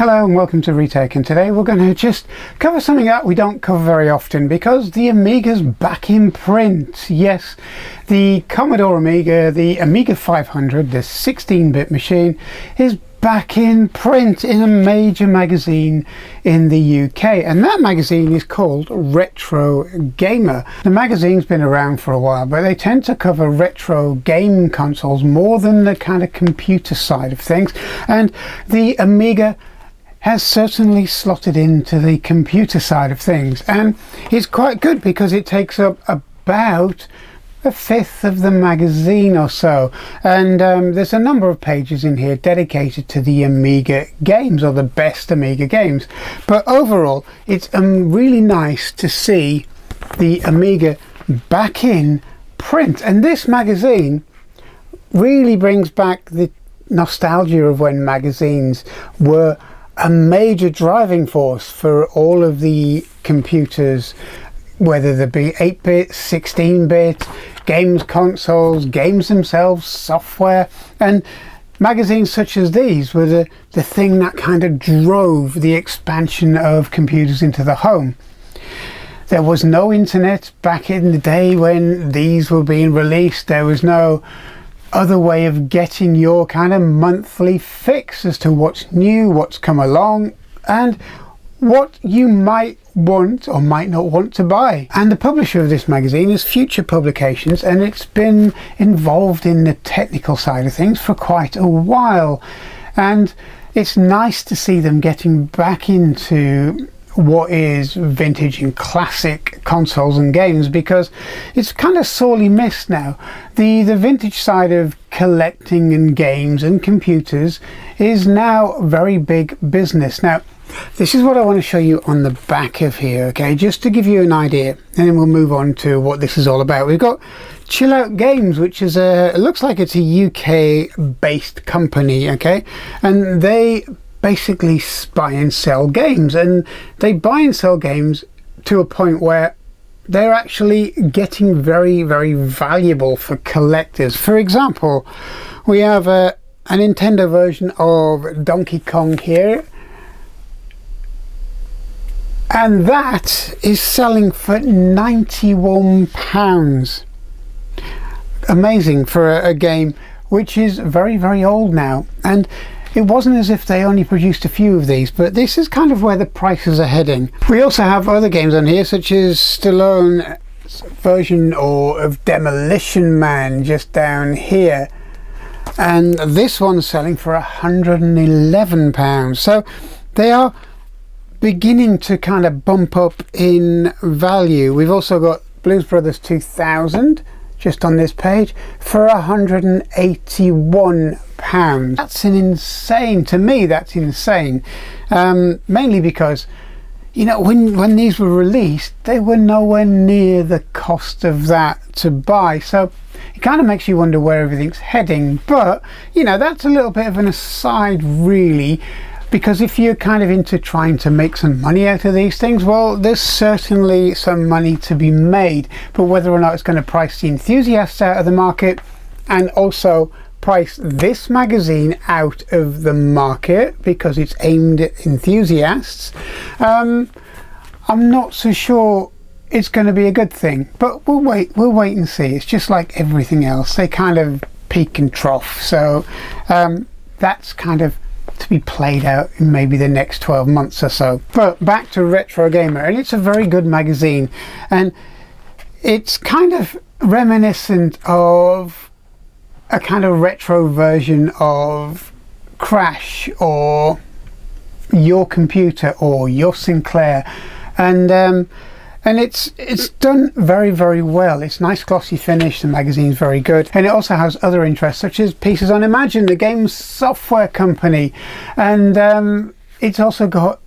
Hello and welcome to Retake, and today we're going to just cover something that we don't cover very often because the Amiga's back in print. Yes, the Commodore Amiga, the Amiga 500, the 16-bit machine, is back in print in a major magazine in the UK, and that magazine is called Retro Gamer. The magazine's been around for a while, but they tend to cover retro game consoles more than the kind of computer side of things, and the Amiga has certainly slotted into the computer side of things, and it's quite good because it takes up about a fifth of the magazine or so, and there's a number of pages in here dedicated to the Amiga games, or the best Amiga games. But overall it's really nice to see the Amiga back in print, and this magazine really brings back the nostalgia of when magazines were a major driving force for all of the computers, whether they be 8-bit, 16-bit, games consoles, games themselves, software, and magazines such as these were the thing that kind of drove the expansion of computers into the home. There was no internet back in the day when these were being released. There was no other way of getting your kind of monthly fix as to what's new, what's come along, and what you might want or might not want to buy. And the publisher of this magazine is Future Publications, and it's been involved in the technical side of things for quite a while, and it's nice to see them getting back into what is vintage and classic consoles and games, because it's kind of sorely missed now. The vintage side of collecting and games and computers is now very big business. Now, this is what I want to show you on the back of here, okay, just to give you an idea, and then we'll move on to what this is all about. We've got Chill Out Games, which is it looks like it's a UK based company, okay, and they basically buy and sell games, and they buy and sell games to a point where they're actually getting very, very valuable for collectors. For example, we have a Nintendo version of Donkey Kong here, and that is selling for £91. Amazing for a game which is very, very old now. And it wasn't as if they only produced a few of these, but this is kind of where the prices are heading. We also have other games on here, such as Stallone's version of Demolition Man just down here, and this one's selling for £111. So they are beginning to kind of bump up in value. We've also got Blues Brothers 2000 just on this page for £181. That's insane. To me, that's insane. Mainly because, you know, when these were released, they were nowhere near the cost of that to buy. So it kind of makes you wonder where everything's heading. But, you know, that's a little bit of an aside, really, because if you're kind of into trying to make some money out of these things, well, there's certainly some money to be made. But whether or not it's going to price the enthusiasts out of the market, and also price this magazine out of the market because it's aimed at enthusiasts, I'm not so sure it's going to be a good thing. But we'll wait and see. It's just like everything else, they kind of peak and trough, so that's kind of to be played out in maybe the next 12 months or so. But back to Retro Gamer, and it's a very good magazine, and it's kind of reminiscent of a kind of retro version of Crash or Your Computer or Your Sinclair, and it's done very, very well. It's nice glossy finish, the magazine's very good, and it also has other interests such as pieces on Imagine, the games software company, and it's also got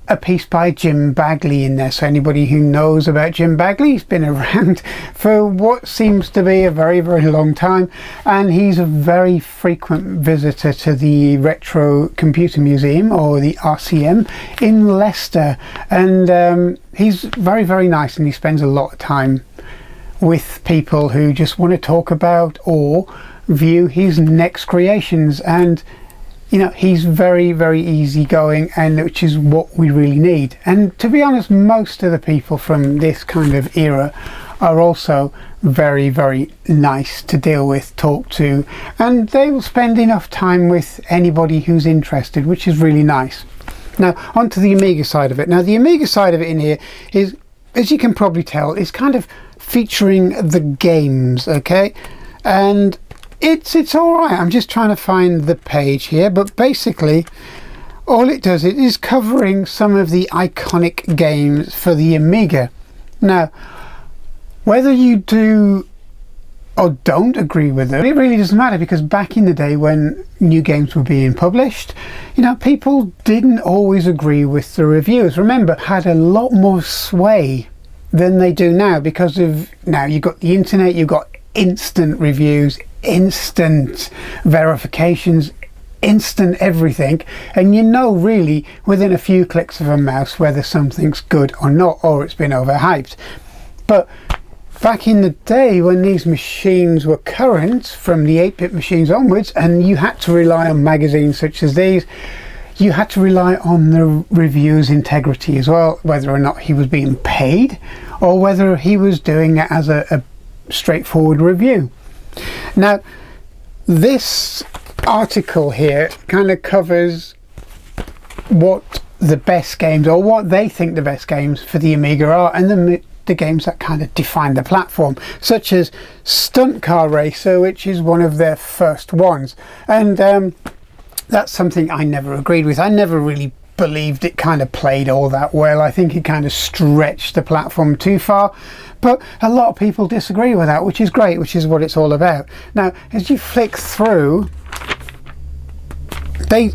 a piece by Jim Bagley in there. So anybody who knows about Jim Bagley, he's been around for what seems to be a very, very long time, and he's a very frequent visitor to the Retro Computer Museum, or the RCM, in Leicester, and he's very, very nice, and he spends a lot of time with people who just want to talk about or view his next creations. And you know, he's very, very easygoing, and which is what we really need. And to be honest, most of the people from this kind of era are also very, very nice to deal with, talk to, and they will spend enough time with anybody who's interested, which is really nice. Now onto the Amiga side of it. Now the Amiga side of it in here is, as you can probably tell, is kind of featuring the games, okay, and it's all right. I'm just trying to find the page here, but basically all it does is covering some of the iconic games for the Amiga. Now whether you do or don't agree with them, it really doesn't matter, because back in the day when new games were being published, you know, people didn't always agree with the reviews. Remember, had a lot more sway than they do now, because of now you've got the internet, you've got instant reviews, instant verifications, instant everything, and you know really within a few clicks of a mouse whether something's good or not, or it's been overhyped. But back in the day when these machines were current, from the 8-bit machines onwards, and you had to rely on magazines such as these, you had to rely on the reviewer's integrity as well, whether or not he was being paid or whether he was doing it as a straightforward review. Now this article here kind of covers what the best games, or what they think the best games for the Amiga are, and the games that kind of define the platform, such as Stunt Car Racer, which is one of their first ones, and that's something I never agreed with. I never really believed it kind of played all that well. I think it kind of stretched the platform too far, but a lot of people disagree with that, which is great, which is what it's all about. Now as you flick through,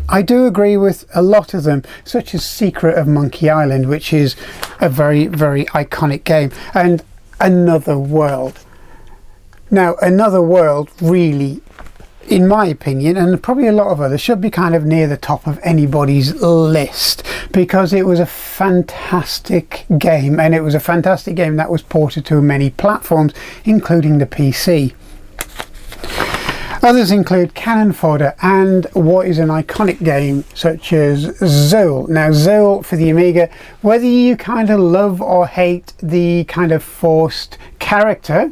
I do agree with a lot of them, such as Secret of Monkey Island, which is a very, very iconic game, and Another World. Now Another World really, in my opinion, and probably a lot of others, should be kind of near the top of anybody's list, because it was a fantastic game, and it was a fantastic game that was ported to many platforms, including the PC. Others include Cannon Fodder and what is an iconic game such as Zool. Now Zool for the Amiga, whether you kind of love or hate the kind of forced character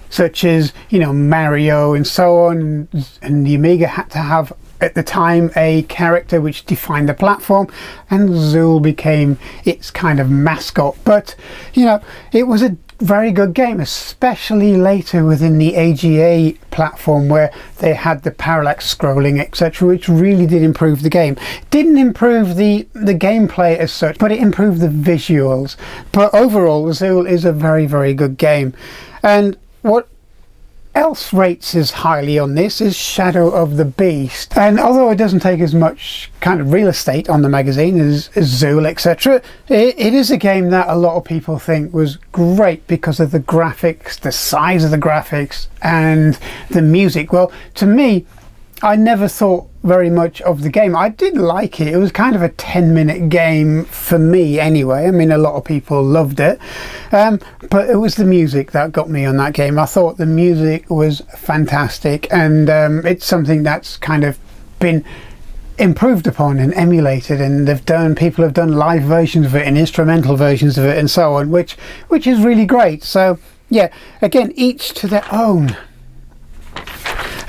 such as, you know, Mario and so on, and the Amiga had to have at the time a character which defined the platform, and Zool became its kind of mascot. But you know, it was a very good game, especially later within the AGA platform, where they had the parallax scrolling, etc., which really did improve the game. Didn't improve the gameplay as such, but it improved the visuals. But overall, Zool is a very, very good game. And what else rates as highly on this is Shadow of the Beast, and although it doesn't take as much kind of real estate on the magazine as Zool, etc., it is a game that a lot of people think was great because of the graphics, the size of the graphics, and the music. Well, to me, I never thought very much of the game. I did like it. It was kind of a 10-minute game for me anyway. I mean, a lot of people loved it, but it was the music that got me on that game. I thought the music was fantastic, and it's something that's kind of been improved upon and emulated, and people have done live versions of it and instrumental versions of it and so on, which is really great. So yeah, again, each to their own.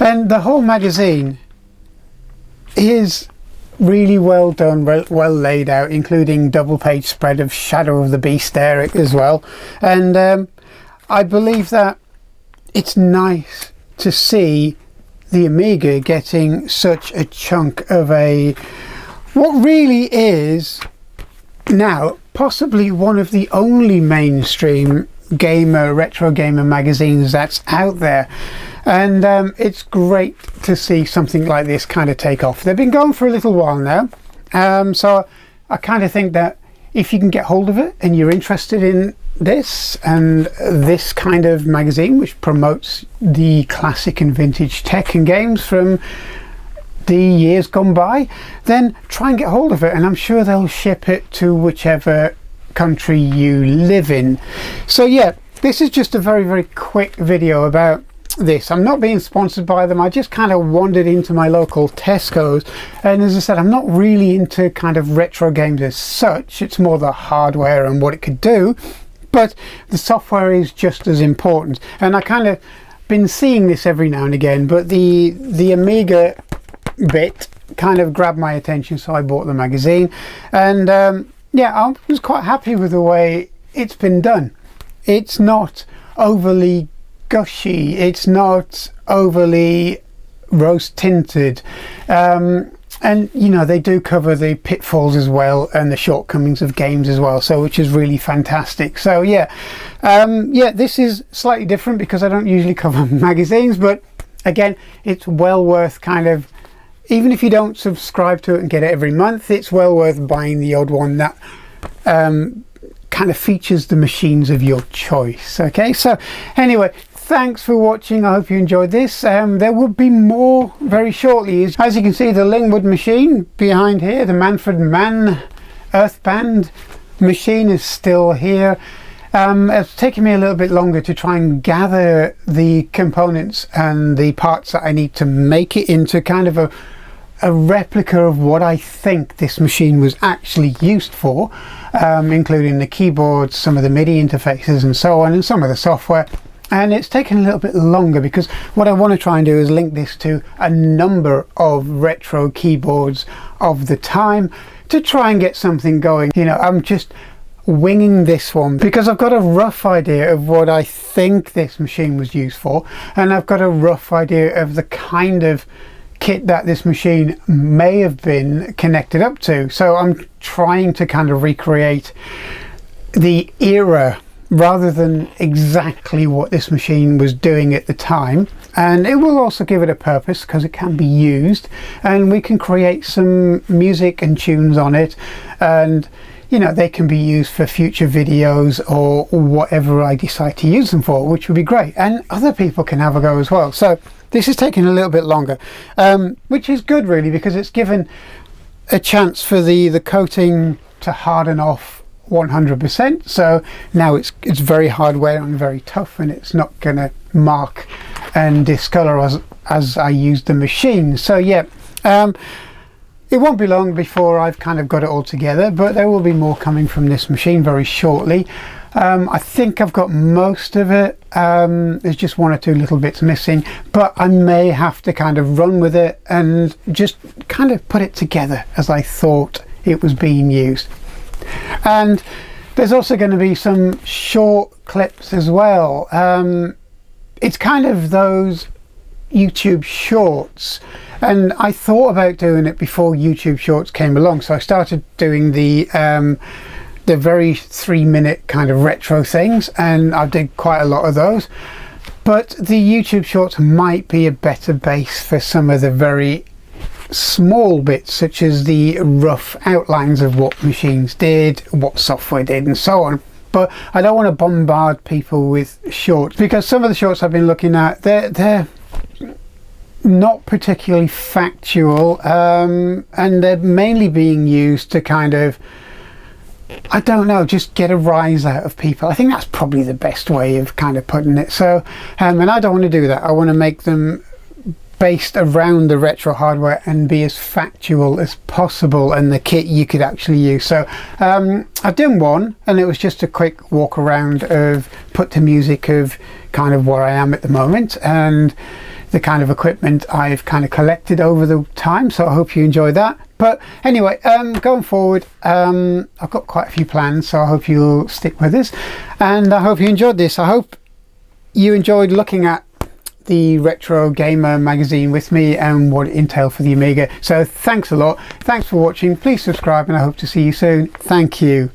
And the whole magazine is really well done, well laid out, including double page spread of Shadow of the Beast there as well. And I believe that it's nice to see the Amiga getting such a chunk of what really is now possibly one of the only mainstream retro gamer magazines that's out there. And it's great to see something like this kind of take off. They've been going for a little while now, so I kind of think that if you can get hold of it and you're interested in this and this kind of magazine which promotes the classic and vintage tech and games from the years gone by, then try and get hold of it, and I'm sure they'll ship it to whichever country you live in. So yeah, this is just a very, very quick video about this. I'm not being sponsored by them. I just kind of wandered into my local Tesco's, and as I said, I'm not really into kind of retro games as such. It's more the hardware and what it could do, but the software is just as important. And I kind of been seeing this every now and again, but the Amiga bit kind of grabbed my attention, so I bought the magazine, and yeah, I was quite happy with the way it's been done. It's not overly gushy, it's not overly rose tinted, and you know, they do cover the pitfalls as well and the shortcomings of games as well, so which is really fantastic. So yeah, yeah, this is slightly different because I don't usually cover magazines, but again, it's well worth kind of, even if you don't subscribe to it and get it every month, it's well worth buying the odd one that kind of features the machines of your choice. Okay, so anyway, thanks for watching. I hope you enjoyed this. There will be more very shortly. As you can see, the Lingwood machine behind here, the Manfred Mann Earthband machine, is still here. It's taken me a little bit longer to try and gather the components and the parts that I need to make it into kind of a replica of what I think this machine was actually used for, including the keyboards, some of the MIDI interfaces and so on, and some of the software. And it's taken a little bit longer because what I want to try and do is link this to a number of retro keyboards of the time to try and get something going. You know, I'm just winging this one because I've got a rough idea of what I think this machine was used for, and I've got a rough idea of the kind of kit that this machine may have been connected up to. So I'm trying to kind of recreate the era rather than exactly what this machine was doing at the time, and it will also give it a purpose because it can be used and we can create some music and tunes on it, and you know, they can be used for future videos or whatever I decide to use them for, which would be great, and other people can have a go as well. So this is taking a little bit longer, which is good really, because it's given a chance for the coating to harden off 100%. So now it's very hardware and very tough, and it's not going to mark and discolor as I use the machine. So yeah, it won't be long before I've kind of got it all together, but there will be more coming from this machine very shortly. I think I've got most of it. There's just one or two little bits missing, but I may have to kind of run with it and just kind of put it together as I thought it was being used. And there's also going to be some short clips as well. It's kind of those YouTube shorts, and I thought about doing it before YouTube shorts came along, so I started doing the very 3-minute kind of retro things, and I did quite a lot of those. But the YouTube shorts might be a better base for some of the very small bits, such as the rough outlines of what machines did, what software did, and so on. But I don't want to bombard people with shorts, because some of the shorts I've been looking at, they're not particularly factual, and they're mainly being used to kind of, I don't know, just get a rise out of people. I think that's probably the best way of kind of putting it. So and I don't want to do that. I want to make them based around the retro hardware and be as factual as possible, and the kit you could actually use. So I've done one, and it was just a quick walk around of put to music of kind of where I am at the moment and the kind of equipment I've kind of collected over the time. So I hope you enjoy that. But anyway, going forward, I've got quite a few plans, so I hope you'll stick with us, and I hope you enjoyed this. I hope you enjoyed looking at the Retro Gamer magazine with me and what it entailed for the Amiga. So thanks a lot. Thanks for watching. Please subscribe, and I hope to see you soon. Thank you.